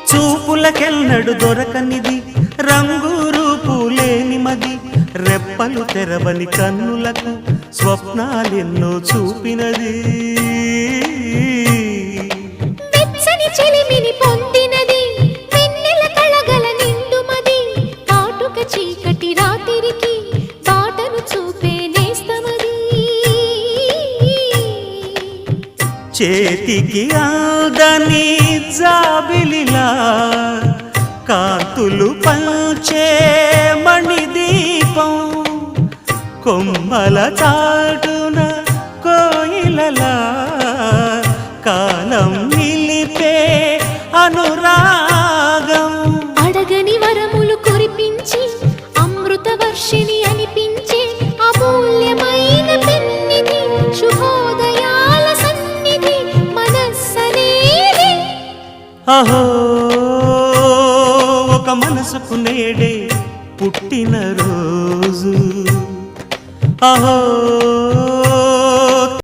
చూపులకెన్నడు దొరకనిది రంగు రూపు లేని మది రెప్పలు తెరవని కన్నులకు స్వప్నాలెన్నో చూపినది వెచ్చని చెలిమిని పొందినది వెన్నెల కళగల నిండుమది కాటుక చీకటి రాత్రికి బాటను చూపే నేస్తమది చేతికి ఆదని జాబిలిలా కాంతులు పంచే మణిదీపం కొమ్మల చాటున కోయిలలా కాలం నిలిపే అనురాగం అడగని వరములు కురిపించి అమృత వర్షిణి అనిపించే అమూల్యమైన పెన్నిధి శుభోదయాల సన్నిధి మనస్సనేది అహో ఒక మనసుకు నేడే పుట్టిన రోజు అహో